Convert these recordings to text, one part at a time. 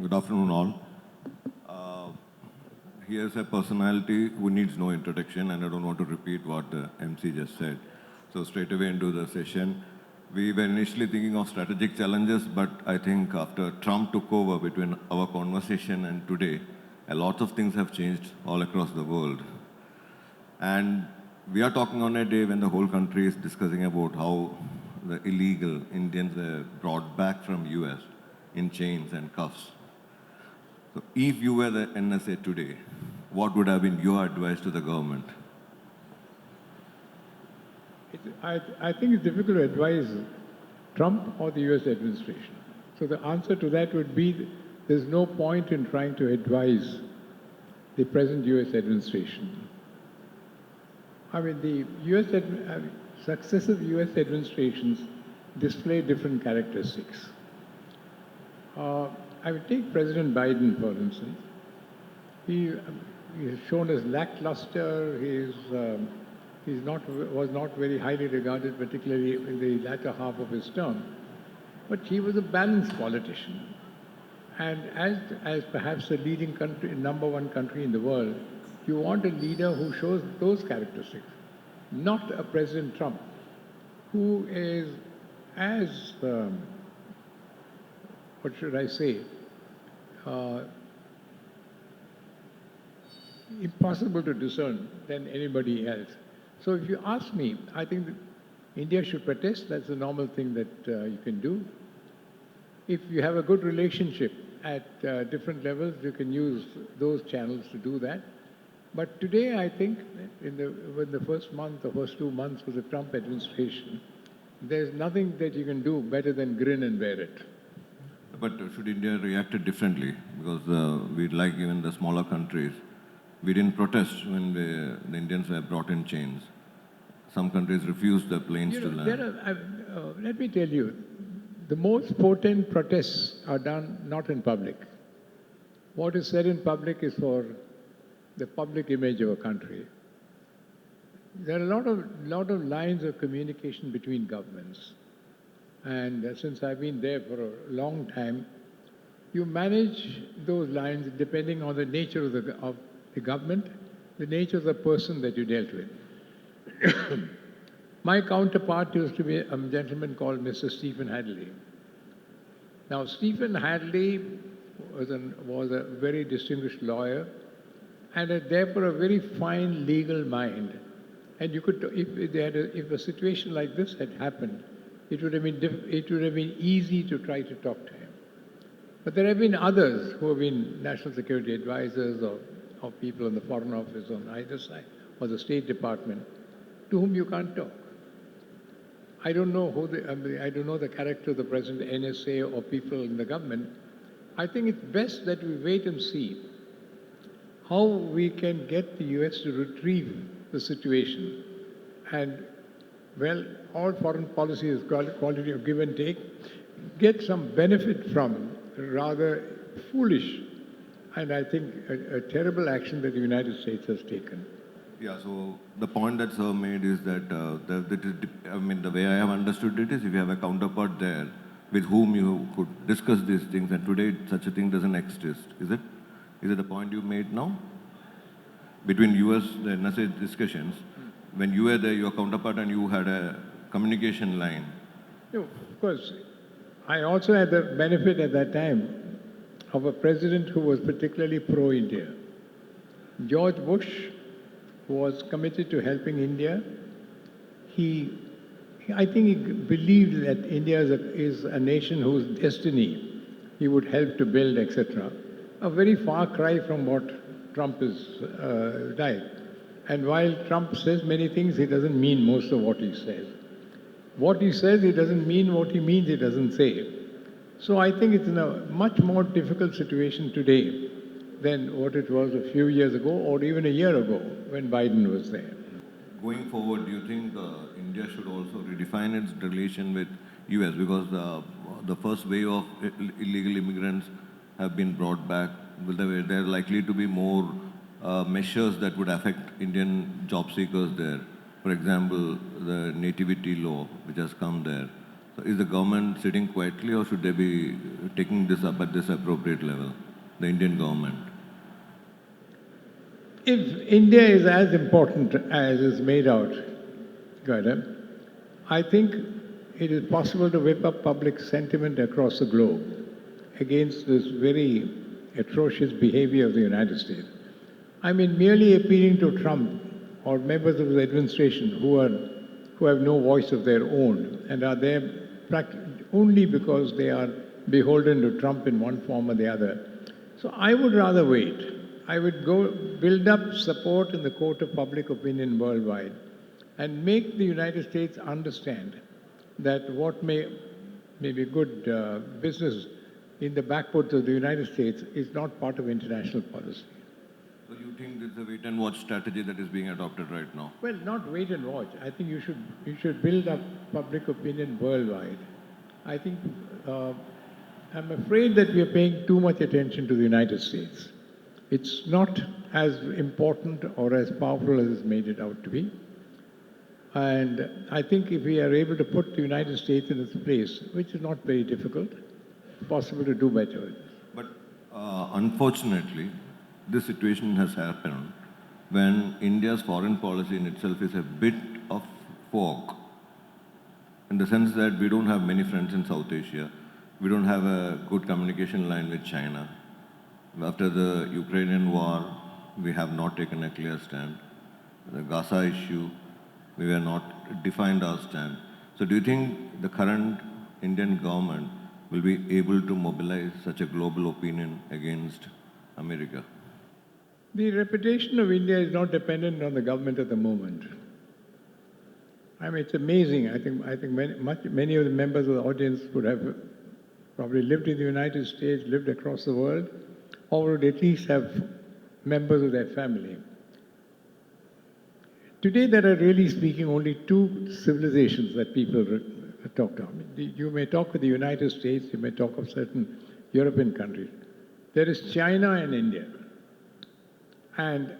Good afternoon, all. Here's a personality who needs no introduction, and I don't want to repeat what the MC just said. So straight away into the session. We were initially thinking of strategic challenges, but I think after Trump took over between our conversation and today, a lot of things have changed all across the world. And we are talking on a day when the whole country is discussing about how the illegal Indians were brought back from US in chains and cuffs. So if you were the NSA today, what would have been your advice to the government? I think it's difficult to advise Trump or the US administration. So the answer to that would be there's no point in trying to advise the present US administration. I mean, the successive US administrations display different characteristics. I would take President Biden, for instance. He is shown as lackluster. Was not very highly regarded, particularly in the latter half of his term. But he was a balanced politician. And as perhaps the leading country, number one country in the world, you want a leader who shows those characteristics, not a President Trump, who is as, what should I say, impossible to discern than anybody else. So if you ask me, I think that India should protest. That's a normal thing that you can do. If you have a good relationship at different levels, you can use those channels to do that. But today, I think, when the first month or first 2 months of the Trump administration, there's nothing that you can do better than grin and bear it. But should India react differently? Because we, like even the smaller countries, we didn't protest when the Indians were brought in chains. Some countries refused the planes to land. Let me tell you, the most potent protests are done not in public. What is said in public is for the public image of a country. There are a lot of lines of communication between governments. And since I've been there for a long time, you manage those lines depending on the nature of the government, the nature of the person that you dealt with. My counterpart used to be a gentleman called Mr. Stephen Hadley. Now, Stephen Hadley was a very distinguished lawyer and therefore a very fine legal mind. And you could, if a situation like this had happened, it would have been easy to try to talk to him. But there have been others who have been national security advisors or people in the Foreign Office on either side, or the State Department, to whom you can't talk. I don't know I don't know the character of the present NSA or people in the government. I think it's best that we wait and see how we can get the US to retrieve the situation. And, well, all foreign policy is quality of give and take. Get some benefit from rather foolish and I think a terrible action that the United States has taken. Yeah, so the point that Sir made is that, the way I have understood it is if you have a counterpart there with whom you could discuss these things, and today such a thing doesn't exist, is it? Is it the point you made now? Between US, the NSA discussions, when you were there, your counterpart and you had a communication line. No, of course. I also had the benefit at that time of a president who was particularly pro-India. George Bush was committed to helping India. I think he believed that India is a nation whose destiny he would help to build, etc. A very far cry from what Trump is like. And while Trump says many things, he doesn't mean most of what he says. What he says, he doesn't mean what he means, he doesn't say. So I think it's in a much more difficult situation today than what it was a few years ago or even a year ago when Biden was there. Going forward, do you think India should also redefine its relation with US? Because the first wave of illegal immigrants have been brought back. There are likely to be more measures that would affect Indian job seekers there. For example, the nativity law, which has come there. So is the government sitting quietly or should they be taking this up at this appropriate level, the Indian government? If India is as important as is made out, Gautam, I think it is possible to whip up public sentiment across the globe against this very atrocious behavior of the United States. I mean, merely appealing to Trump or members of the administration who have no voice of their own and are there only because they are beholden to Trump in one form or the other. So I would rather wait. I would go build up support in the court of public opinion worldwide and make the United States understand that what may be good business in the backwards of the United States is not part of international policy. So you think this is a wait and watch strategy that is being adopted right now? Well, not wait and watch. I think you should build up public opinion worldwide. I think I'm afraid that we are paying too much attention to the United States. It's not as important or as powerful as it's made it out to be. And I think if we are able to put the United States in its place, which is not very difficult, it's possible to do better. But unfortunately, this situation has happened when India's foreign policy in itself is a bit of fog, in the sense that we don't have many friends in South Asia. We don't have a good communication line with China. After the Ukrainian war, we have not taken a clear stand. The Gaza issue, we were not defined our stand. So do you think the current Indian government will be able to mobilize such a global opinion against America? The reputation of India is not dependent on the government at the moment. I mean, it's amazing. I think many of the members of the audience would have probably lived in the United States, lived across the world, or would at least have members of their family. Today, there are really speaking only two civilizations that people talk of. You may talk of the United States, you may talk of certain European countries. There is China and India. And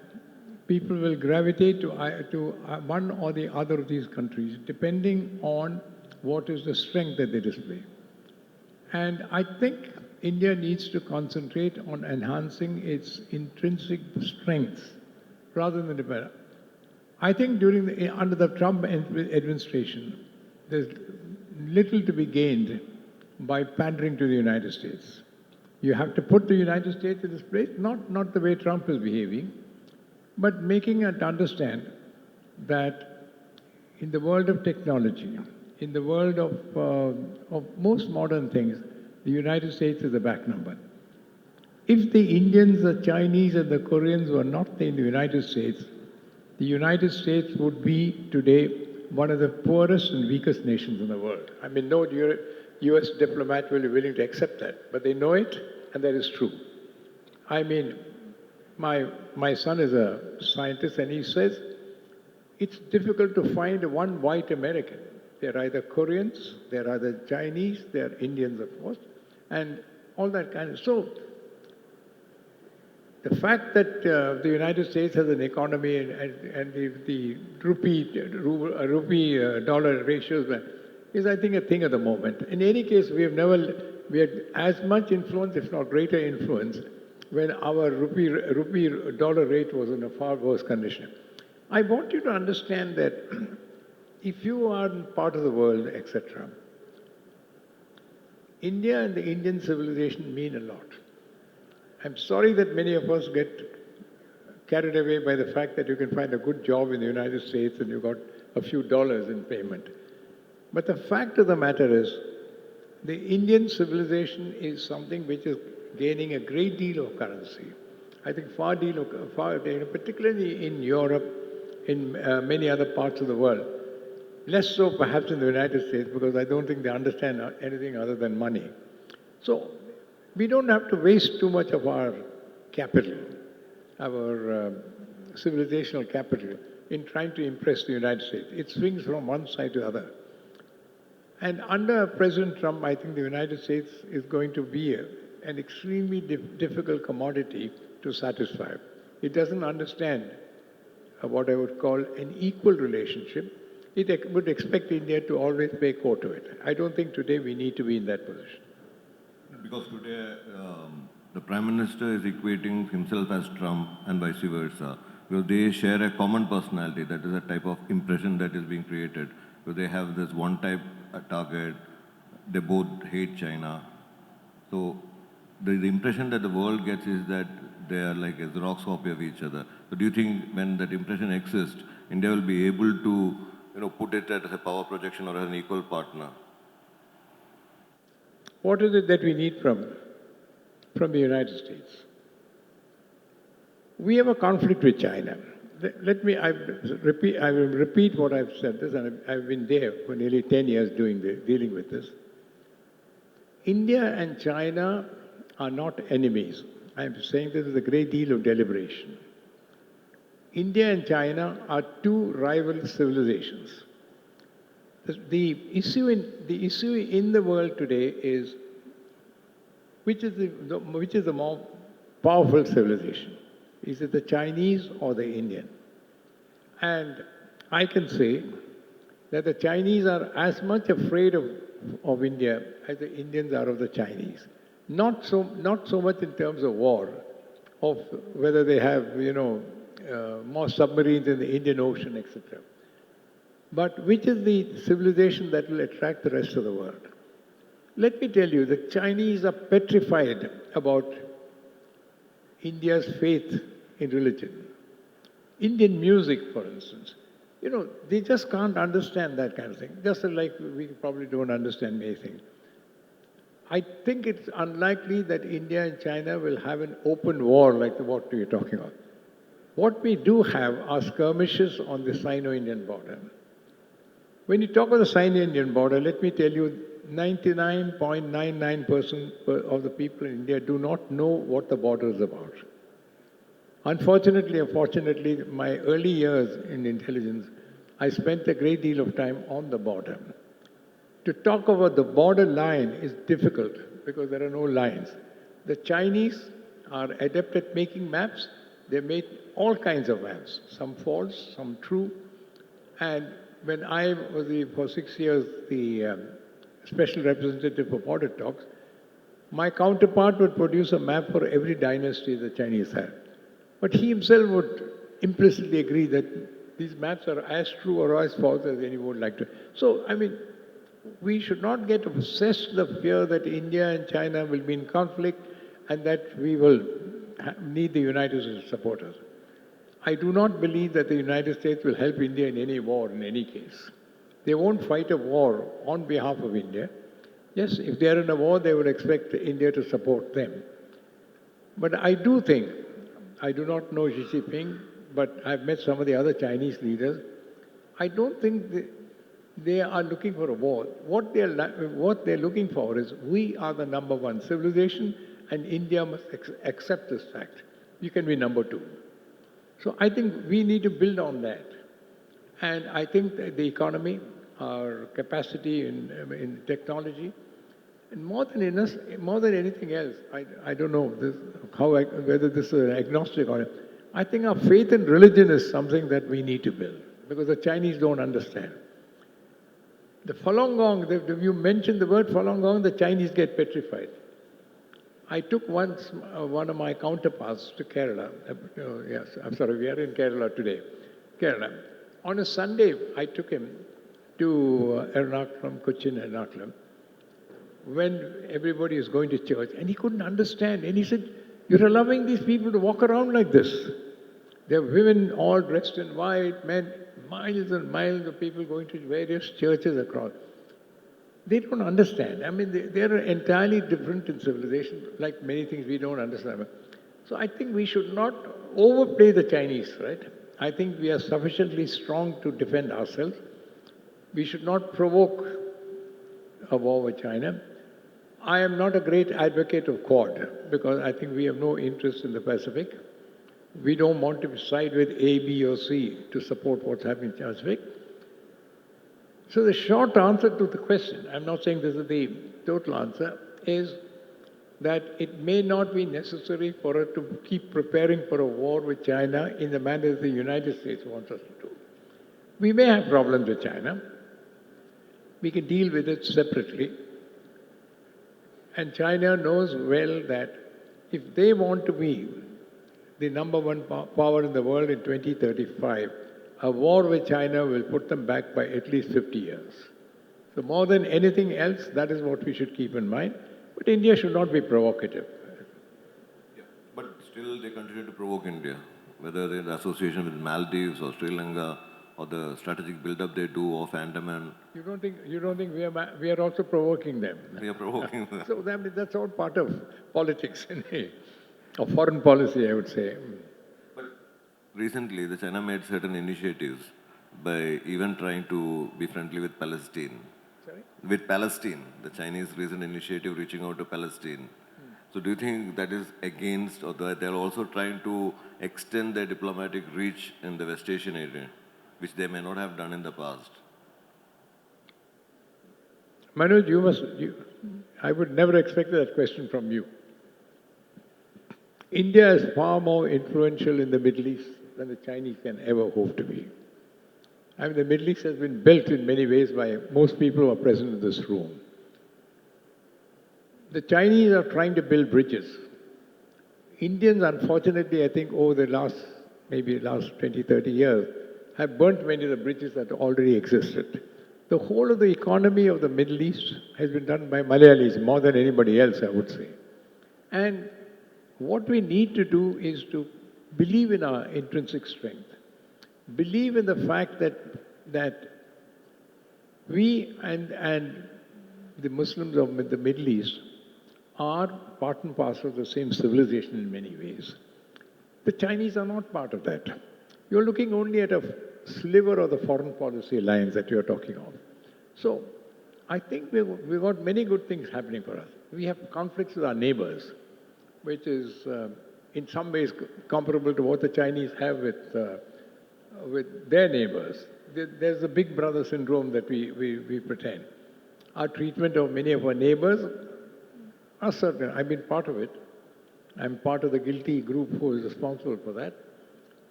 people will gravitate to one or the other of these countries depending on what is the strength that they display. And I think India needs to concentrate on enhancing its intrinsic strengths rather than develop. I think under the Trump administration, there's little to be gained by pandering to the United States. You have to put the United States in its place, not the way Trump is behaving, but making it understand that in the world of technology, in the world of most modern things, the United States is the back number. If the Indians, the Chinese, and the Koreans were not in the United States would be today one of the poorest and weakest nations in the world. I mean, no US diplomat will be willing to accept that, but they know it, and that is true. I mean, my son is a scientist, and he says it's difficult to find one white American. They're either Koreans, they're either Chinese, they're Indians, of course, and all that kind of. So the fact that the United States has an economy and the rupee dollar ratios is, I think, a thing of the moment. In any case, we had as much influence, if not greater influence, when our rupee dollar rate was in a far worse condition. I want you to understand that if you are part of the world, etc., India and the Indian civilization mean a lot. I'm sorry that many of us get carried away by the fact that you can find a good job in the United States and you got a few dollars in payment. But the fact of the matter is, the Indian civilization is something which is gaining a great deal of currency. I think particularly in Europe, in many other parts of the world. Less so perhaps in the United States, because I don't think they understand anything other than money. So we don't have to waste too much of our capital, our civilizational capital, in trying to impress the United States. It swings from one side to the other. And under President Trump, I think the United States is going to be an extremely difficult commodity to satisfy. It doesn't understand what I would call an equal relationship. would expect India to always pay court to it. I don't think today we need to be in that position. Because today the Prime Minister is equating himself as Trump and vice versa. Because they share a common personality, that is a type of impression that is being created. So they have this one type target, they both hate China. So the impression that the world gets is that they are like a Xerox copy of each other. So do you think when that impression exists, India will be able to put it as a power projection or as an equal partner? What is it that we need from the United States? We have a conflict with China. I will repeat what I've said this, and I've been there for nearly 10 years dealing with this. India and China are not enemies. I'm saying this with a great deal of deliberation. India and China are two rival civilizations. The issue in the world today is which is the more powerful civilization? Is it the Chinese or the Indian? And I can say that the Chinese are as much afraid of India as the Indians are of the Chinese. Not so much in terms of war, of whether they have more submarines in the Indian Ocean, etc. But which is the civilization that will attract the rest of the world? Let me tell you, the Chinese are petrified about India's faith in religion. Indian music, for instance. They just can't understand that kind of thing. Just like we probably don't understand many things. I think it's unlikely that India and China will have an open war like what you're talking about. What we do have are skirmishes on the Sino-Indian border. When you talk about the Sino-Indian border, let me tell you, 99.99% of the people in India do not know what the border is about. Unfortunately or fortunately, my early years in intelligence, I spent a great deal of time on the border. To talk about the border line is difficult because there are no lines. The Chinese are adept at making maps. They made all kinds of maps, some false, some true. And when I was for 6 years the special representative for border talks, my counterpart would produce a map for every dynasty the Chinese had. But he himself would implicitly agree that these maps are as true or as false as anyone would like to. So, we should not get obsessed with the fear that India and China will be in conflict and that we will need the United States to support us. I do not believe that the United States will help India in any war in any case. They won't fight a war on behalf of India. Yes, if they are in a war, they would expect India to support them. But I do think, I do not know Xi Jinping, but I've met some of the other Chinese leaders. I don't think they are looking for a war. What they're looking for is we are the number one civilization and India must accept this fact. You can be number two. So I think we need to build on that. And I think that the economy, our capacity in technology, and more than anything else, I don't know whether this is an agnostic or not. I think our faith in religion is something that we need to build because the Chinese don't understand. The Falun Gong, you mentioned the word Falun Gong, the Chinese get petrified. I took once one of my counterparts to Kerala. Yes, I'm sorry, we are in Kerala today. Kerala. On a Sunday, I took him to Ernakulam, Cochin, Ernakulam, when everybody is going to church, and he couldn't understand. And he said, "You're allowing these people to walk around like this. There are women all dressed in white, men, miles and miles of people going to various churches across." They don't understand. They're entirely different in civilization, like many things we don't understand. So I think we should not overplay the Chinese, right? I think we are sufficiently strong to defend ourselves. We should not provoke a war with China. I am not a great advocate of Quad because I think we have no interest in the Pacific. We don't want to side with A, B, or C to support what's happening in the Pacific. So the short answer to the question, I'm not saying this is the total answer, is that it may not be necessary for us to keep preparing for a war with China in the manner the United States wants us to do. We may have problems with China. We can deal with it separately. And China knows well that if they want to be the number one power in the world in 2035, a war with China will put them back by at least 50 years. So more than anything else, that is what we should keep in mind. But India should not be provocative. Yeah. But still they continue to provoke India, whether in association with Maldives or Sri Lanka or the strategic build-up they do of Andaman. You don't think we are also provoking them? We are provoking them. So that's all part of politics, of foreign policy, I would say. But recently, the China made certain initiatives by even trying to be friendly with Palestine. Sorry? With Palestine, the Chinese recent initiative reaching out to Palestine. So do you think that is against, or that they're also trying to extend their diplomatic reach in the West Asian area, which they may not have done in the past? Manoj, I would never expect that question from you. India is far more influential in the Middle East than the Chinese can ever hope to be. I mean, the Middle East has been built in many ways by most people who are present in this room. The Chinese are trying to build bridges. Indians, unfortunately, I think over the last 20, 30 years, have burnt many of the bridges that already existed. The whole of the economy of the Middle East has been done by Malayalis more than anybody else, I would say. And what we need to do is to believe in our intrinsic strength. Believe in the fact that we and the Muslims of the Middle East are part and parcel of the same civilization in many ways. The Chinese are not part of that. You're looking only at a sliver of the foreign policy alliance that you're talking of. So I think we've got many good things happening for us. We have conflicts with our neighbors, which is in some ways comparable to what the Chinese have with their neighbors. There's a big brother syndrome that we pretend. Our treatment of many of our neighbors are certain. I've been part of it. I'm part of the guilty group who is responsible for that.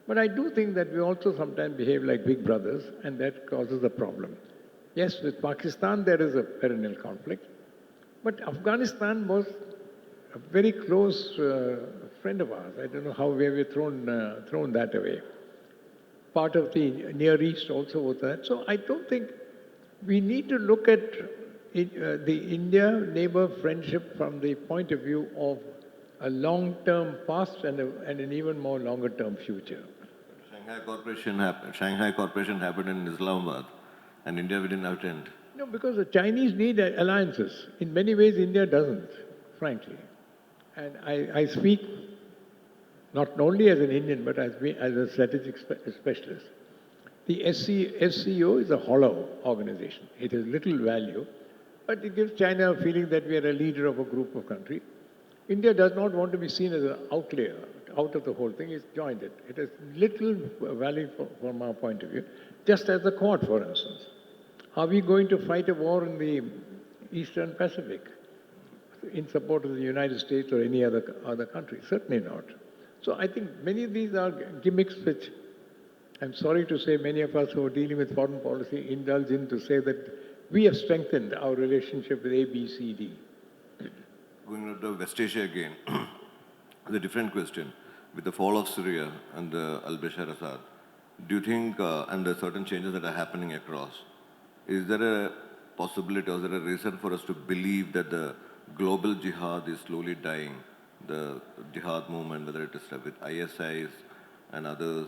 But I do think that we also sometimes behave like big brothers, and that causes a problem. Yes, with Pakistan there is a perennial conflict, but Afghanistan was a very close friend of ours. I don't know how we were thrown that away. Part of the Near East also was that. So I don't think we need to look at the India-neighbor friendship from the point of view of a long-term past and an even more longer-term future. Shanghai Corporation happened in Islamabad, and India didn't attend. No, because the Chinese need alliances. In many ways, India doesn't, frankly. And I speak not only as an Indian, but as a strategic specialist. The SCO is a hollow organization. It has little value, but it gives China a feeling that we are a leader of a group of countries. India does not want to be seen as an outlier, out of the whole thing. It's joined it. It has little value from our point of view, just as the Quad, for instance. Are we going to fight a war in the Eastern Pacific in support of the United States or any other country? Certainly not. So I think many of these are gimmicks which I'm sorry to say many of us who are dealing with foreign policy indulge in to say that we have strengthened our relationship with A, B, C, D. Going to West Asia again, the different question. With the fall of Syria and the al-Bashar Assad, do you think, and the certain changes that are happening across, is there a possibility or is there a reason for us to believe that the global jihad is slowly dying? The jihad movement, whether it is with ISIs and others,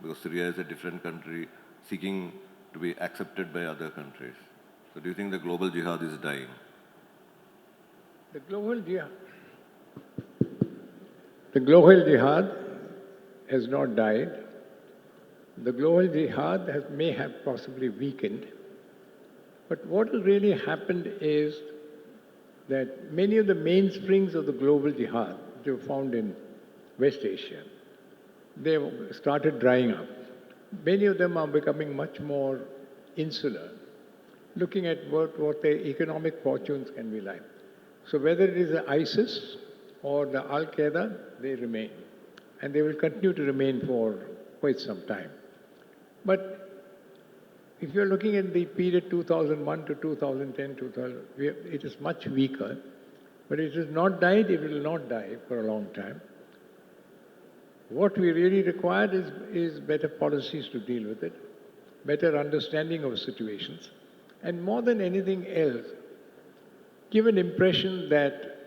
because Syria is a different country seeking to be accepted by other countries. So do you think the global jihad is dying? The global jihad has not died. The global jihad may have possibly weakened. But what has really happened is that many of the mainsprings of the global jihad that you found in West Asia, they have started drying up. Many of them are becoming much more insular, looking at what their economic fortunes can be like. So whether it is the ISIS or the Al-Qaeda, they remain. And they will continue to remain for quite some time. But if you're looking at the period 2001 to 2010, it is much weaker, but it has not died, it will not die for a long time. What we really require is better policies to deal with it, better understanding of situations, and more than anything else, give an impression that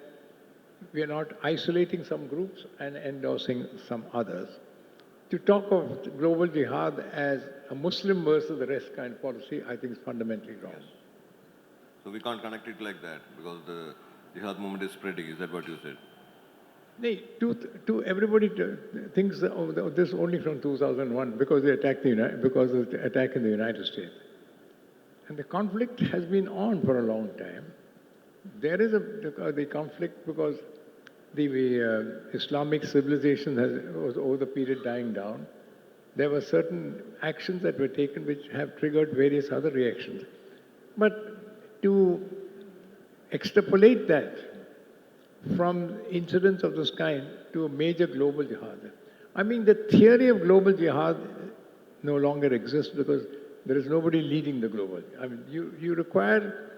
we are not isolating some groups and endorsing some others. To talk of global jihad as a Muslim versus the rest kind of policy, I think is fundamentally wrong. Yes. So we can't connect it like that because the jihad movement is spreading. Is that what you said? Everybody thinks of this only from 2001 because because of the attack in the United States. And the conflict has been on for a long time. There is the conflict because the Islamic civilization was over the period dying down. There were certain actions that were taken which have triggered various other reactions. But to extrapolate that from incidents of this kind to a major global jihad, I mean, the theory of global jihad no longer exists because there is nobody leading the global. I mean, you require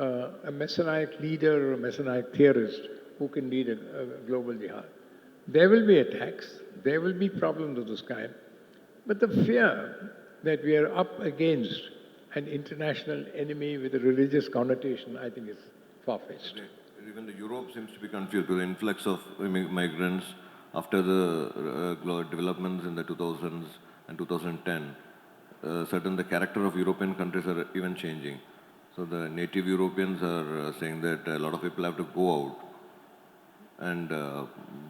a messianic leader or a messianic theorist who can lead a global jihad. There will be attacks, there will be problems of this kind, but the fear that we are up against an international enemy with a religious connotation, I think is far-fetched. Even the Europe seems to be confused with the influx of migrants after the developments in the 2000s and 2010. The character of European countries are even changing. So the native Europeans are saying that a lot of people have to go out, and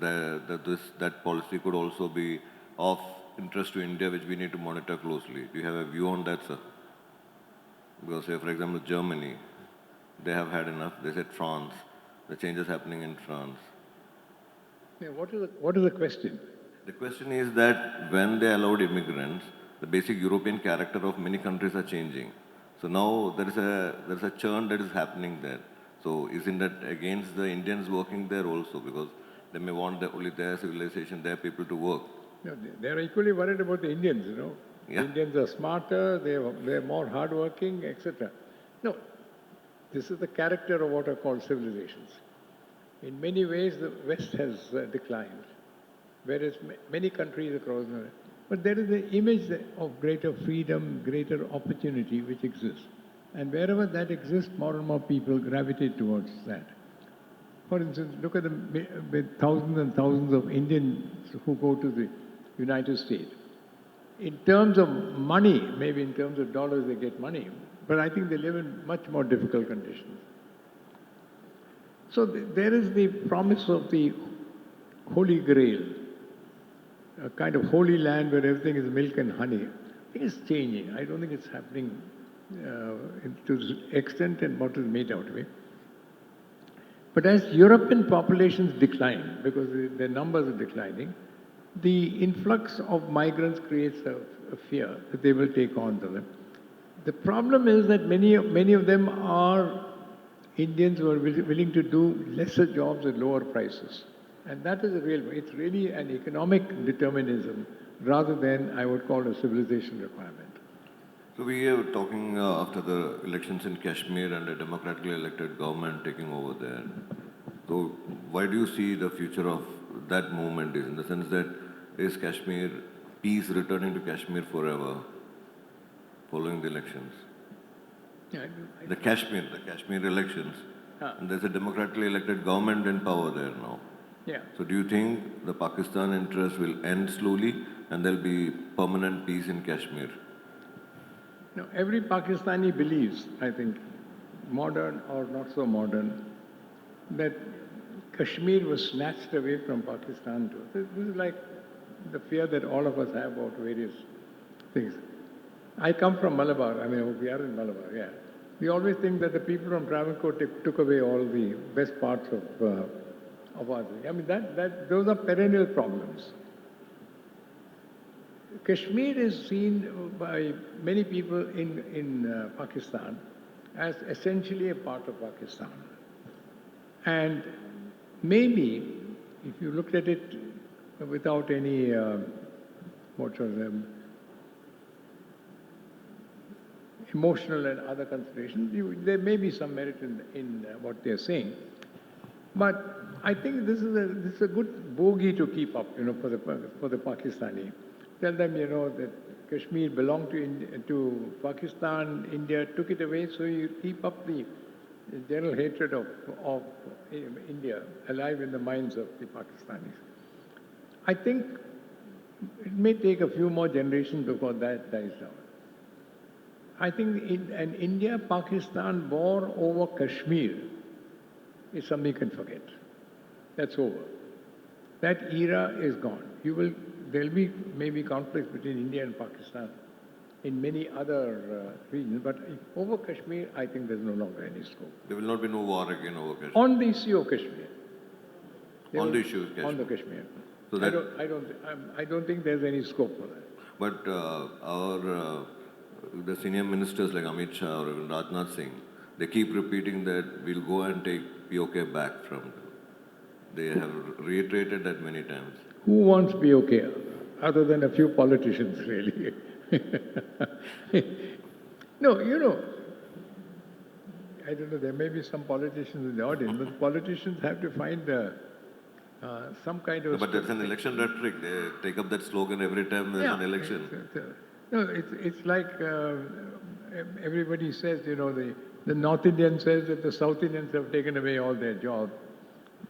that policy could also be of interest to India, which we need to monitor closely. Do you have a view on that, sir? Because, say, for example, Germany, they have had enough. They said France, the changes happening in France. Yeah, what is the question? The question is that when they allowed immigrants, the basic European character of many countries are changing. So now there is a churn that is happening there. So isn't that against the Indians working there also? Because they may want only their civilization, their people to work. No, they're equally worried about the Indians, Yeah. The Indians are smarter, they're more hardworking, etc. No, this is the character of what are called civilizations. In many ways, the West has declined, whereas many countries across the world. But there is an image of greater freedom, greater opportunity which exists. And wherever that exists, more and more people gravitate towards that. For instance, look at the thousands and thousands of Indians who go to the United States. In terms of money, maybe in terms of dollars they get money, but I think they live in much more difficult conditions. So there is the promise of the Holy Grail, a kind of holy land where everything is milk and honey. I think it's changing. I don't think it's happening to the extent and what is made out of it. But as European populations decline, because their numbers are declining, the influx of migrants creates a fear that they will take on to them. The problem is that many of them are Indians who are willing to do lesser jobs at lower prices. And that is it's really an economic determinism rather than, I would call, a civilization requirement. So we are talking after the elections in Kashmir and a democratically elected government taking over there. So why do you see the future of that movement is, in the sense that is Kashmir, peace returning to Kashmir forever following the elections? Yeah, The Kashmir elections, and there's a democratically elected government in power there now. Yeah. So do you think the Pakistan interest will end slowly and there'll be permanent peace in Kashmir? No, every Pakistani believes, I think, modern or not so modern, that Kashmir was snatched away from Pakistan too. This is like the fear that all of us have about various things. I come from Malabar. I mean, we are in Malabar, yeah. We always think that the people from Travancore took away all the best parts of ours. I mean, those are perennial problems. Kashmir is seen by many people in Pakistan as essentially a part of Pakistan. And maybe, if you looked at it without any, emotional and other considerations, there may be some merit in what they're saying. But I think this is a good bogey to keep up, for the Pakistani. Tell them, that Kashmir belonged to Pakistan, India took it away, so you keep up the general hatred of India alive in the minds of the Pakistanis. I think it may take a few more generations before that dies down. I think an India-Pakistan war over Kashmir is something you can forget. That's over. That era is gone. There'll be maybe conflicts between India and Pakistan in many other regions, but over Kashmir, I think there's no longer any scope. There will not be no war again over Kashmir. On the issue of Kashmir. On the issue of Kashmir. On the Kashmir. So that, I don't think there's any scope for that. but the senior ministers like Amit Shah or even Rajnath Singh, they keep repeating that we'll go and take POK back from them. They have reiterated that many times. Who wants POK other than a few politicians, really? No, I don't know, there may be some politicians in the audience, but politicians have to find some kind of... But that's an election rhetoric. They take up that slogan every time there's an election. It's like everybody says, the North Indian says that the South Indians have taken away all their jobs.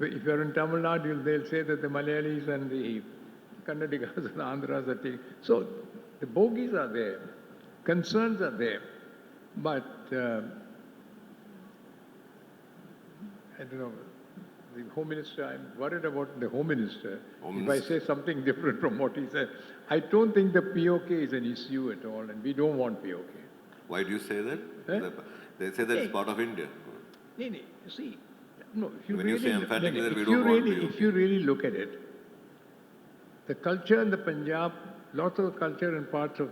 If you're in Tamil Nadu, they'll say that the Malayalis and the Kannadigas and the Andhras are taking... So the bogies are there, concerns are there, but I don't know, the Home Minister, I'm worried about the Home Minister. If I say something different from what he said, I don't think the POK is an issue at all, and we don't want POK. Why do you say that? Huh? They say that it's part of India. See, no, if you When really, you say emphatically that we don't want POK. if you really look at it, the culture in the Punjab, lots of culture in parts of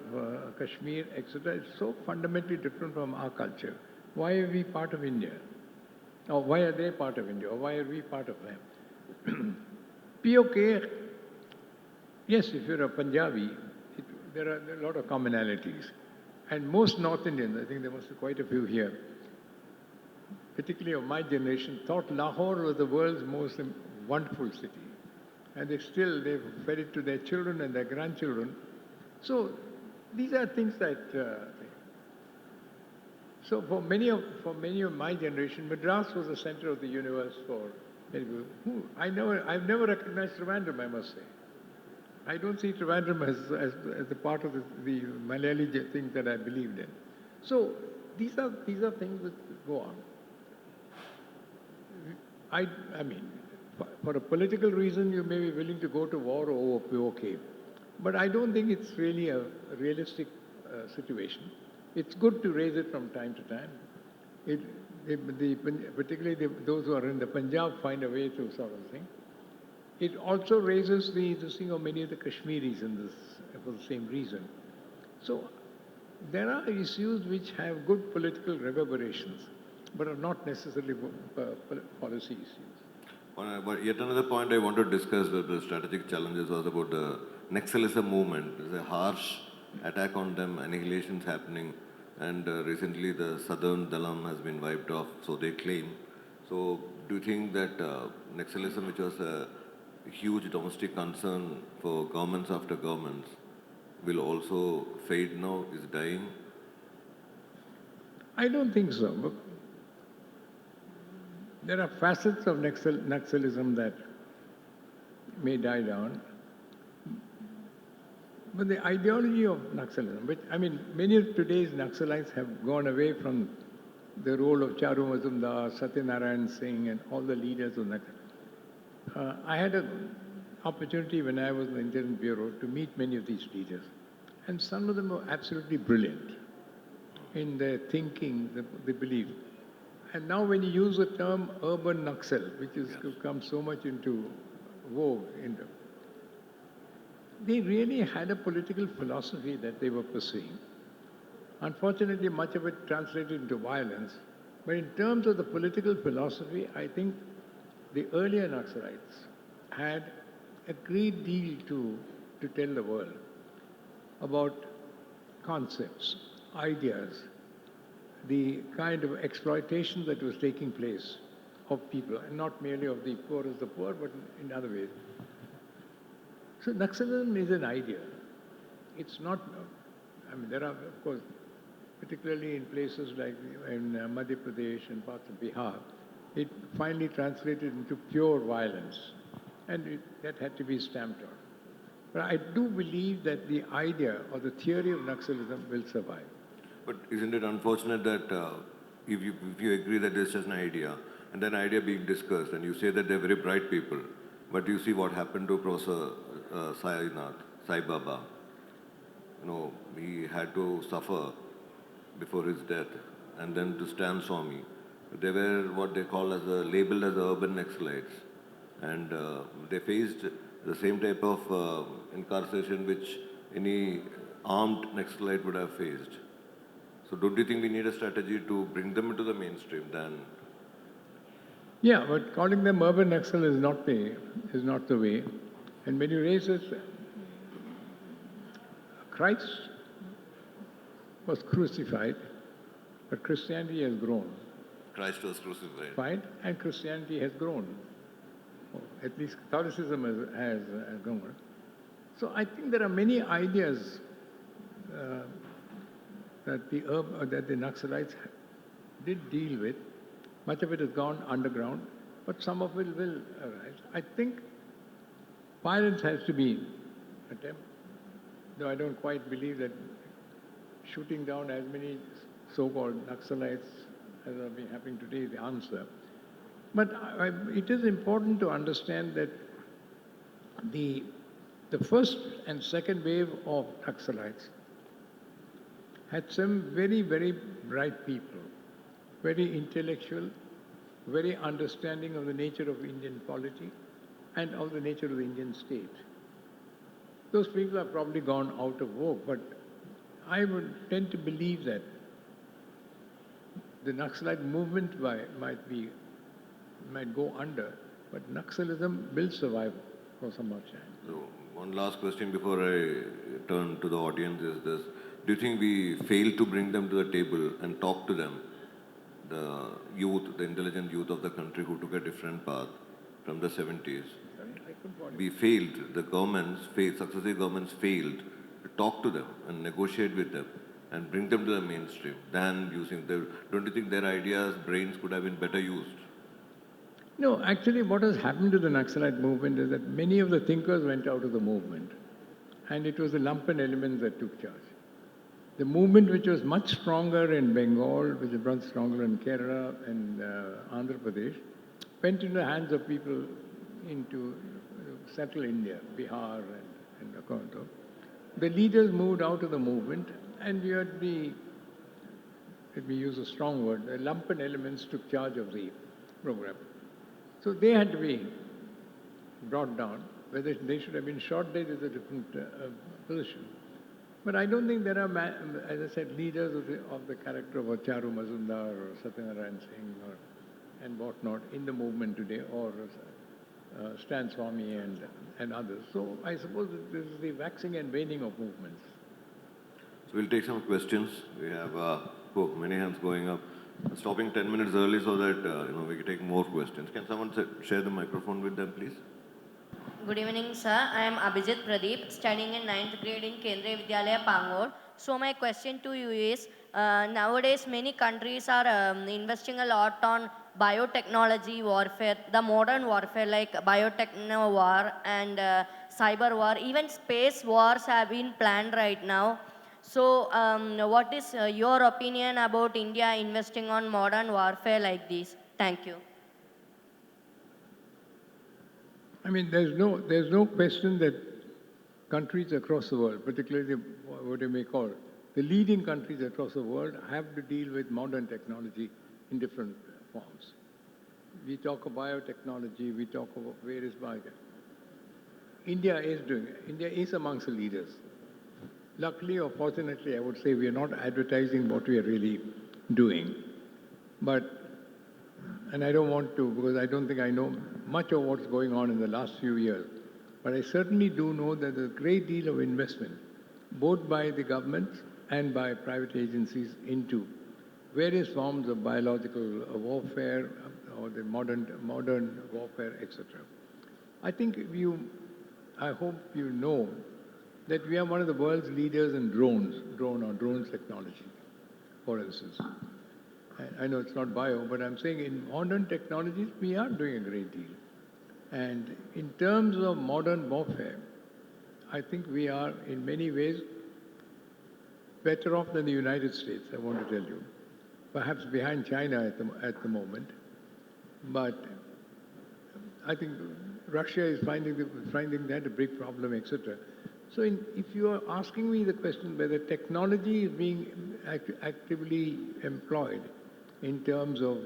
Kashmir, etc., is so fundamentally different from our culture. Why are we part of India? Or why are they part of India? Or why are we part of them? POK, yes, if you're a Punjabi, there are a lot of commonalities. And most North Indians, I think there must be quite a few here, particularly of my generation, thought Lahore was the world's most wonderful city. And they've fed it to their children and their grandchildren. So these are things that... So for many of my generation, Madras was the center of the universe for many people. I've never recognized Trivandrum, I must say. I don't see Trivandrum as a part of the Malayali thing that I believed in. So these are things that go on. I mean, for a political reason, you may be willing to go to war over POK, but I don't think it's really a realistic situation. It's good to raise it from time to time. Particularly those who are in the Punjab find a way to sort of thing. It also raises the thing of many of the Kashmiris for the same reason. So there are issues which have good political reverberations, but are not necessarily policy issues. But yet another point I want to discuss with the strategic challenges was about the Naxalism movement. There's a harsh attack on them, annihilations happening, and recently the southern Dalam has been wiped off, so they claim. So do you think that Naxalism, which was a huge domestic concern for governments after governments, will also fade now, is dying? I don't think so. But there are facets of Naxalism that may die down. But the ideology of Naxalism, many of today's Naxalites have gone away from the role of Charu Mazumdar, Satyanarayan Singh, and all the leaders of Naxal. I had an opportunity when I was in the Intelligence Bureau to meet many of these leaders. And some of them were absolutely brilliant in their thinking, the belief. And now when you use the term urban Naxal, which has come so much into vogue, they really had a political philosophy that they were pursuing. Unfortunately, much of it translated into violence. But in terms of the political philosophy, I think the earlier Naxalites had a great deal to tell the world about concepts, ideas, the kind of exploitation that was taking place of people, and not merely of the poor as the poor, but in other ways. So Naxalism is an idea. It's not, I mean, there are, of course, particularly in places like in Madhya Pradesh and parts of Bihar, it finally translated into pure violence, and that had to be stamped out. But I do believe that the idea or the theory of Naxalism will survive. But isn't it unfortunate that if you agree that it's just an idea, and then idea being discussed, and you say that they're very bright people, but you see what happened to Professor Sai Baba. You know, he had to suffer before his death, and then to Stan Swami. They were what they call as labeled as urban Naxalites, and they faced the same type of incarceration which any armed Naxalite would have faced. So don't you think we need a strategy to bring them into the mainstream then? Yeah, but calling them urban Naxal is not the way. And when you raise this, Christ was crucified, but Christianity has grown. Christ was crucified. Fine, and Christianity has grown. At least Catholicism has grown. So I think there are many ideas that the Naxalites did deal with. Much of it has gone underground, but some of it will arise. I think violence has to be attempted, though I don't quite believe that shooting down as many so-called Naxalites as are being happening today is the answer. But it is important to understand that the first and second wave of Naxalites had some very, very bright people, very intellectual, very understanding of the nature of Indian polity and of the nature of the Indian state. Those people have probably gone out of vogue, but I would tend to believe that the Naxalite movement might go under, but Naxalism will survive for some more time. So one last question before I turn to the audience is this. Do you think we failed to bring them to the table and talk to them, the youth, the intelligent youth of the country who took a different path from the 70s? We failed, the governments failed, successive governments failed to talk to them and negotiate with them and bring them to the mainstream than using their, don't you think their ideas, brains could have been better used? No, actually what has happened to the Naxalite movement is that many of the thinkers went out of the movement, and it was the lumpen elements that took charge. The movement which was much stronger in Bengal, which was much stronger in Kerala and Andhra Pradesh, went into the hands of people into central India, Bihar and Kanakakunnu. The leaders moved out of the movement, and you had let me use a strong word, the lumpen elements took charge of the program. So they had to be brought down. Whether they should have been shot dead is a different position. But I don't think there are, as I said, leaders of the character of Charu Mazumdar or Satyanarayan Singh and whatnot in the movement today, or Stan Swami and others. So I suppose this is the waxing and waning of movements. So we'll take some questions. We have many hands going up. Stopping 10 minutes early so that we can take more questions. Can someone share the microphone with them, please? Good evening, sir. I am Abhijit Pradeep, studying in 9th grade in Kendriya Vidyalaya, Pangor. So my question to you is, nowadays many countries are investing a lot on biotechnology warfare, the modern warfare like biotechno war and cyber war. Even space wars have been planned right now. So what is your opinion about India investing on modern warfare like this? Thank you. I mean, there's no question that countries across the world, particularly what you may call the leading countries across the world, have to deal with modern technology in different forms. We talk of biotechnology, we talk of various biotech. India is doing it. India is amongst the leaders. Luckily or fortunately, I would say we are not advertising what we are really doing. And I don't want to, because I don't think I know much of what's going on in the last few years. But I certainly do know that there's a great deal of investment, both by the government and by private agencies, into various forms of biological warfare or the modern warfare, etc. I hope you know that we are one of the world's leaders in drones technology, for instance. I know it's not bio, but I'm saying in modern technologies, we are doing a great deal. And in terms of modern warfare, I think we are in many ways better off than the United States, I want to tell you. Perhaps behind China at the moment. But I think Russia is finding that a big problem, etc. So if you are asking me the question whether technology is being actively employed in terms of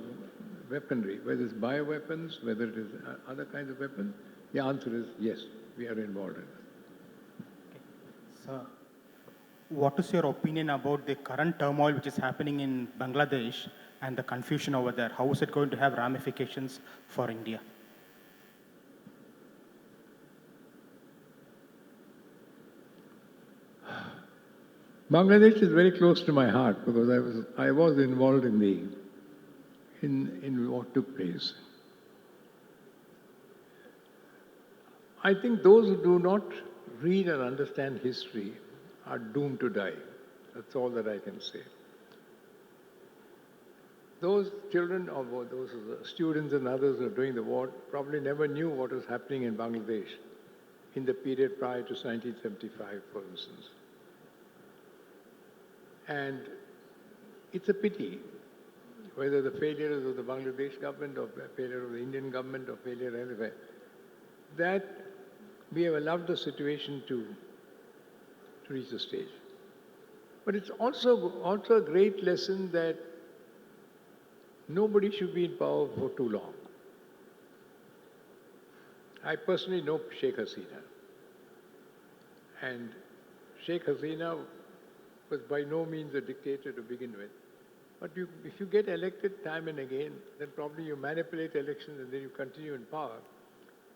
weaponry, whether it's bioweapons, whether it is other kinds of weapons, the answer is yes, we are involved in it. Okay. So, what is your opinion about the current turmoil which is happening in Bangladesh and the confusion over there? How is it going to have ramifications for India? Bangladesh is very close to my heart because I was involved in what took place. I think those who do not read and understand history are doomed to die. That's all that I can say. Those children or those students and others who are doing the war probably never knew what was happening in Bangladesh in the period prior to 1975, for instance. And it's a pity whether the failures of the Bangladesh government or failure of the Indian government or failure anywhere, that we have allowed the situation to reach the stage. But it's also a great lesson that nobody should be in power for too long. I personally know Sheikh Hasina. And Sheikh Hasina was by no means a dictator to begin with. But if you get elected time and again, then probably you manipulate elections and then you continue in power,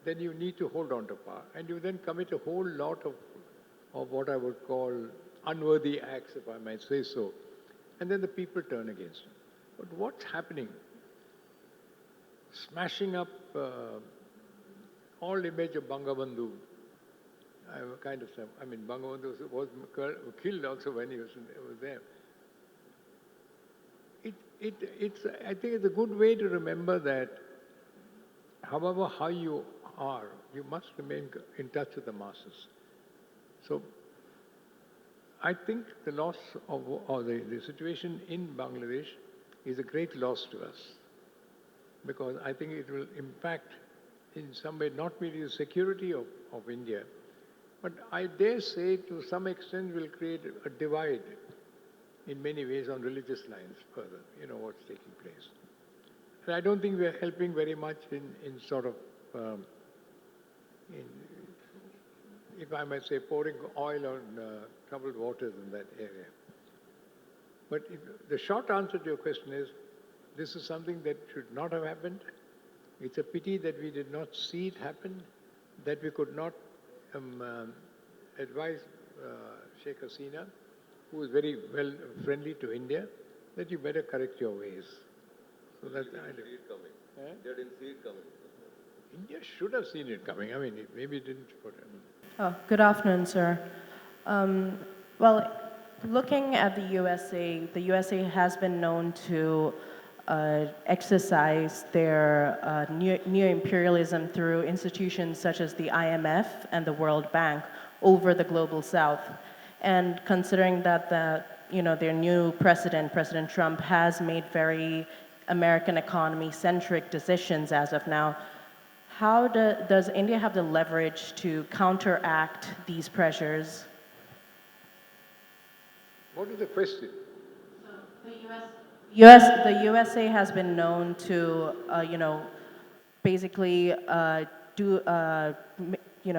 then you need to hold on to power. And you then commit a whole lot of what I would call unworthy acts, if I might say so. And then the people turn against you. But what's happening? Smashing up all image of Bangabandhu. Bangabandhu was killed also when he was there. I think it's a good way to remember that however high you are, you must remain in touch with the masses. So I think the loss or the situation in Bangladesh is a great loss to us because I think it will impact in some way not merely the security of India, but I dare say to some extent will create a divide in many ways on religious lines further, what's taking place. And I don't think we are helping very much in if I might say, pouring oil on troubled waters in that area. But the short answer to your question is, this is something that should not have happened. It's a pity that we did not see it happen, that we could not advise Sheikh Hasina, who is very well friendly to India, that you better correct your ways. So that's They didn't see it coming. Eh? They didn't see it coming. India should have seen it coming. I mean, maybe it didn't. Good afternoon, sir. Well, looking at the USA has been known to exercise their neo-imperialism through institutions such as the IMF and the World Bank over the global South. And considering that their new president, President Trump, has made very American economy-centric decisions as of now, how does India have the leverage to counteract these pressures? What is the question? The USA has been known to, basically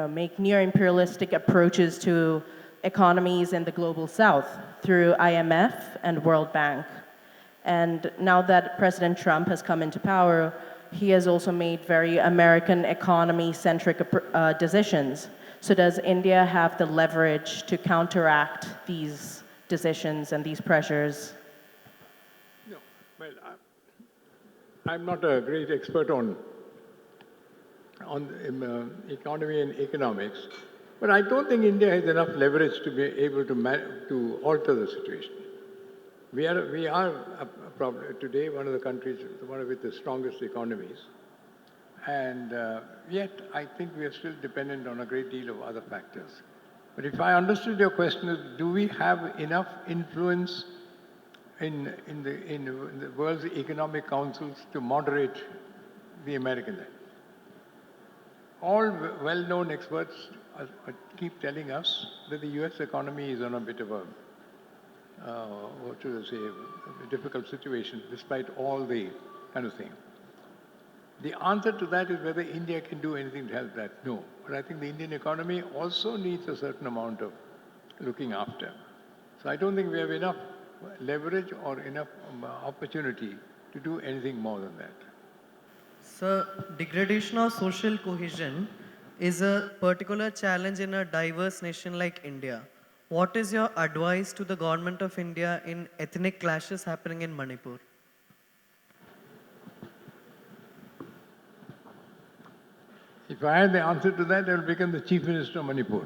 make near-imperialistic approaches to economies in the global South through IMF and World Bank. And now that President Trump has come into power, he has also made very American economy-centric decisions. So does India have the leverage to counteract these decisions and these pressures? No, I'm not a great expert on economy and economics, but I don't think India has enough leverage to be able to alter the situation. We are today one of the countries, one of the strongest economies, and yet I think we are still dependent on a great deal of other factors. But if I understood your question, do we have enough influence in the world's economic councils to moderate the American? All well-known experts keep telling us that the U.S. economy is on a bit of a, what should I say, a difficult situation, despite all the kind of thing. The answer to that is whether India can do anything to help that. No. But I think the Indian economy also needs a certain amount of looking after. So I don't think we have enough leverage or enough opportunity to do anything more than that. Sir, degradation of social cohesion is a particular challenge in a diverse nation like India. What is your advice to the government of India in ethnic clashes happening in Manipur? If I had the answer to that, I will become the Chief Minister of Manipur.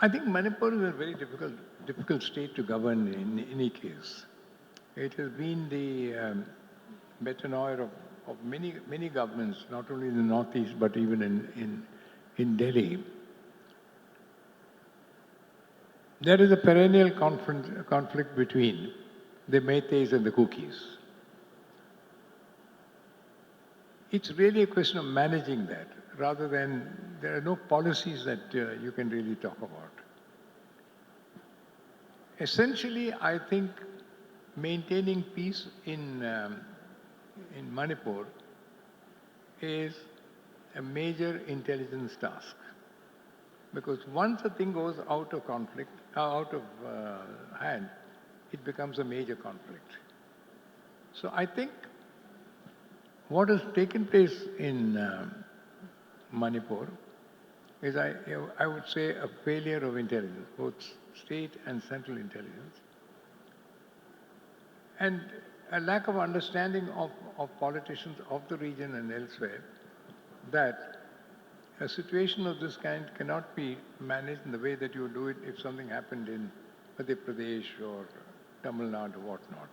I think Manipur is a very difficult state to govern in any case. It has been the metanoia of many governments, not only in the Northeast, but even in Delhi. There is a perennial conflict between the Meiteis and the Kukis. It's really a question of managing that, rather than there are no policies that you can really talk about. Essentially, I think maintaining peace in Manipur is a major intelligence task. Because once a thing goes out of conflict, out of hand, it becomes a major conflict. So I think what has taken place in Manipur is, I would say, a failure of intelligence, both state and central intelligence, and a lack of understanding of politicians of the region and elsewhere that a situation of this kind cannot be managed in the way that you would do it if something happened in Madhya Pradesh or Tamil Nadu or whatnot.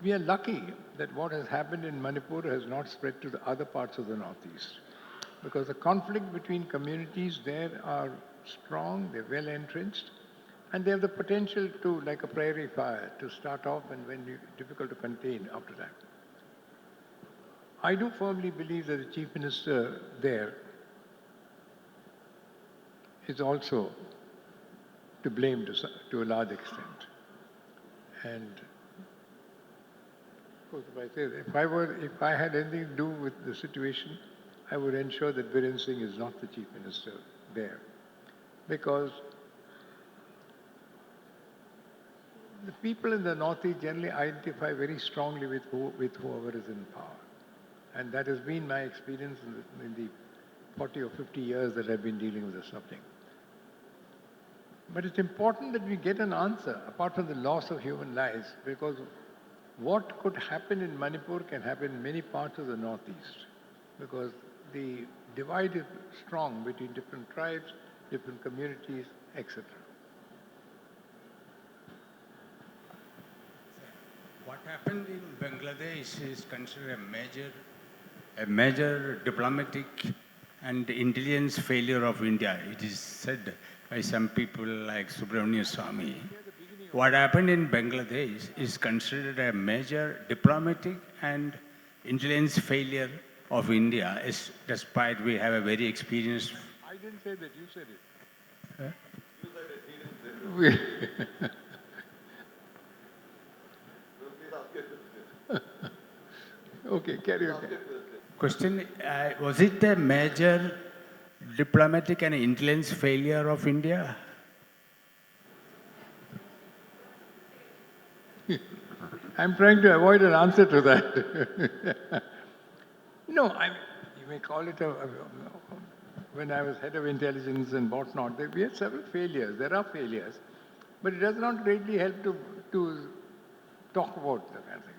We are lucky that what has happened in Manipur has not spread to the other parts of the Northeast, because the conflict between communities there are strong, they're well entrenched, and they have the potential to, like a prairie fire, to start off and when difficult to contain after that. I do firmly believe that the Chief Minister there is also to blame to a large extent. And of course, if I had anything to do with the situation, I would ensure that Biren Singh is not the Chief Minister there. Because the people in the Northeast generally identify very strongly with whoever is in power. And that has been my experience in the 40 or 50 years that I've been dealing with the subject. But it's important that we get an answer, apart from the loss of human lives, because what could happen in Manipur can happen in many parts of the Northeast, because the divide is strong between different tribes, different communities, etc. What happened in Bangladesh is considered a major diplomatic and intelligence failure of India. It is said by some people like Subramanian Swamy. What happened in Bangladesh is considered a major diplomatic and intelligence failure of India, despite we have a very experienced... I didn't say that, you said it. Huh? You said it. Okay, carry on. Question, was it a major diplomatic and intelligence failure of India? I'm trying to avoid an answer to that. No, you may call it when I was head of intelligence and whatnot, we had several failures. There are failures. But it does not greatly help to talk about that kind of thing.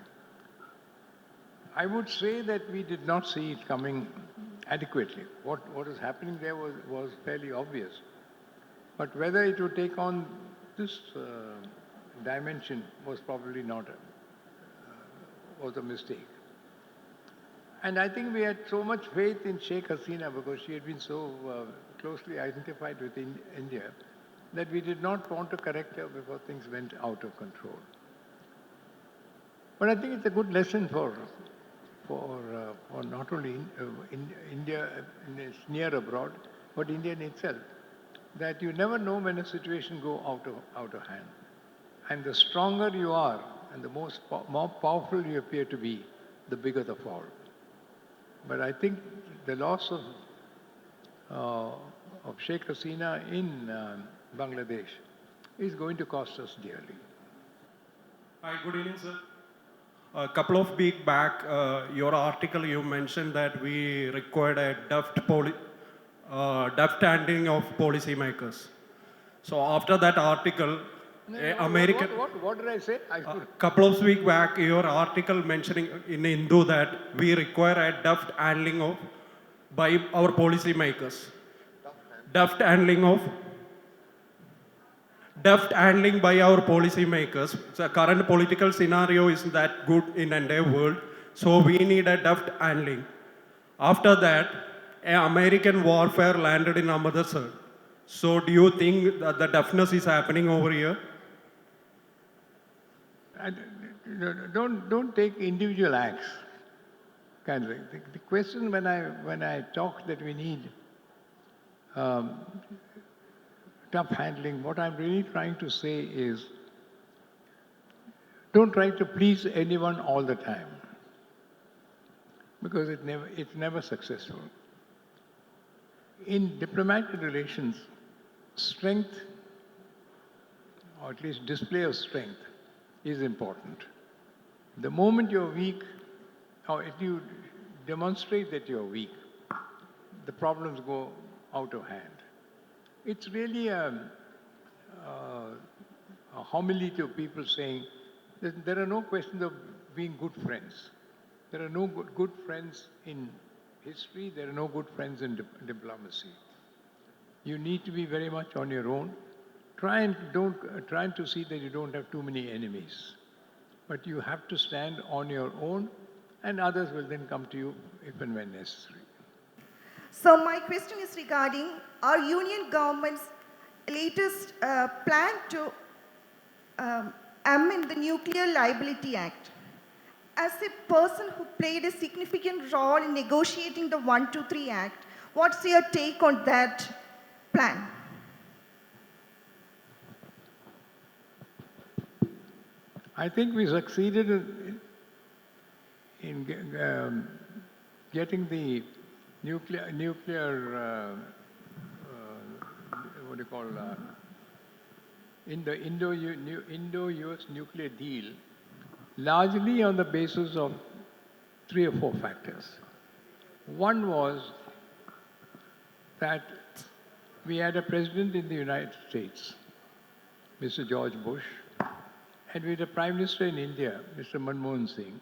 I would say that we did not see it coming adequately. What is happening there was fairly obvious. But whether it would take on this dimension was probably not was a mistake. And I think we had so much faith in Sheikh Hasina because she had been so closely identified with India that we did not want to correct her before things went out of control. But I think it's a good lesson for not only in India in its near abroad, but India in itself, that you never know when a situation go out of hand. And the stronger you are and the more powerful you appear to be, the bigger the fall. But I think the loss of Sheikh Hasina in Bangladesh is going to cost us dearly. Hi, good evening, sir. A couple of weeks back, your article, you mentioned that we required a deft handling of policymakers. So after that article, American... What did I say? Couple of weeks back, your article mentioning in Hindu that we require a deft handling of by our policymakers. Deft handling by our policymakers. The current political scenario isn't that good in the entire world, so we need a deft handling. After that, American warfare landed in Amritsar. So do you think that the deftness is happening over here? Don't take individual acts. Kind of. The question when I talk that we need tough handling, what I'm really trying to say is don't try to please anyone all the time because it's never successful. In diplomatic relations, strength, or at least display of strength, is important. The moment you're weak, or if you demonstrate that you're weak, the problems go out of hand. It's really a homily to people saying that there are no questions of being good friends. There are no good friends in history. There are no good friends in diplomacy. You need to be very much on your own. Try to see that you don't have too many enemies. But you have to stand on your own, and others will then come to you if and when necessary. So my question is regarding our union government's latest plan to amend the Nuclear Liability Act. As a person who played a significant role in negotiating the 123 Act, what's your take on that plan? I think we succeeded in getting the nuclear what do you call in the Indo-US nuclear deal largely on the basis of 3 or 4 factors. One was that we had a president in the United States, Mr. George Bush, and we had a Prime Minister in India, Mr. Manmohan Singh,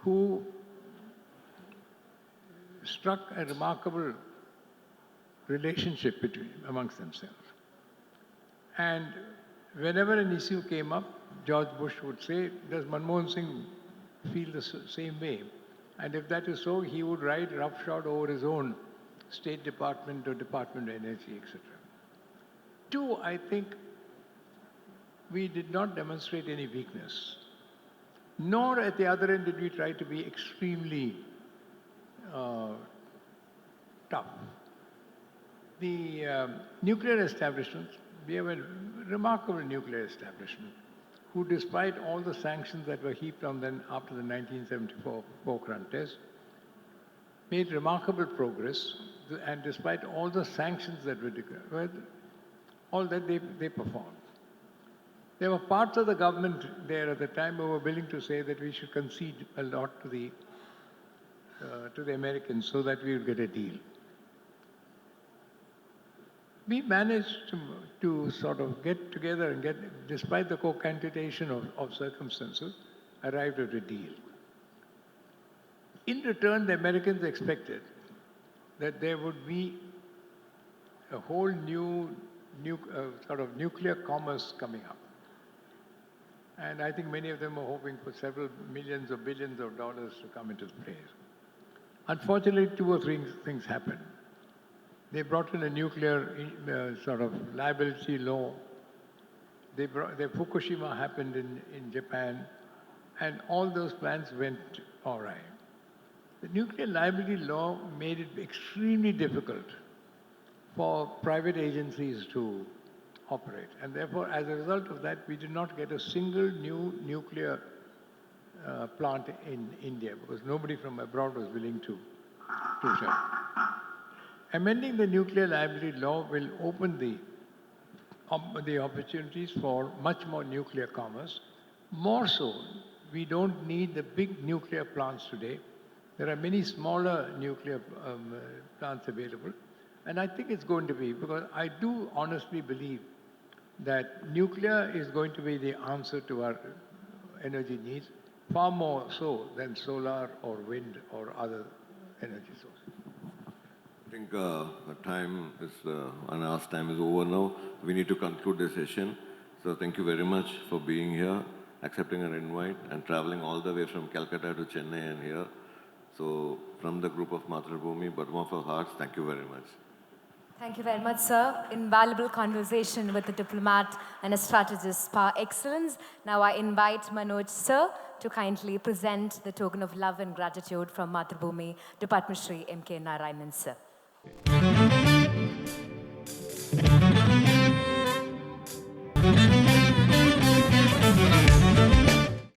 who struck a remarkable relationship amongst themselves. And whenever an issue came up, George Bush would say, does Manmohan Singh feel the same way? And if that is so, he would ride roughshod over his own State Department or Department of Energy, etc. 2, I think we did not demonstrate any weakness, nor at the other end did we try to be extremely tough. The nuclear establishment, we have a remarkable nuclear establishment who, despite all the sanctions that were heaped on them after the 1974 Pokhran test, made remarkable progress, and despite all the sanctions that were declared, all that they performed. There were parts of the government there at the time who were willing to say that we should concede a lot to the Americans so that we would get a deal. we managed to sort of get together and despite the concatenation of circumstances, arrived at a deal. In return, the Americans expected that there would be a whole new sort of nuclear commerce coming up. And I think many of them are hoping for several millions or billions of dollars to come into place. Unfortunately, two or three things happened. They brought in a nuclear sort of liability law. The Fukushima happened in Japan, and all those plans went awry. The nuclear liability law made it extremely difficult for private agencies to operate. And therefore, as a result of that, we did not get a single new nuclear plant in India because nobody from abroad was willing to sell. Amending the nuclear liability law will open the opportunities for much more nuclear commerce. More so, we don't need the big nuclear plants today. There are many smaller nuclear plants available. And I think it's going to be, because I do honestly believe that nuclear is going to be the answer to our energy needs, far more so than solar or wind or other energy sources. I think the time is, and our time is over now. We need to conclude the session. So thank you very much for being here, accepting our invite, and traveling all the way from Calcutta to Chennai and here. So from the group of Mathrubhumi, bottom of our hearts, thank you very much. Thank you very much, sir. Invaluable conversation with a diplomat and a strategist par excellence. Now I invite Manoj, sir, to kindly present the token of love and gratitude from Mathrubhumi to Padma Shri M. K. Narayanan, sir.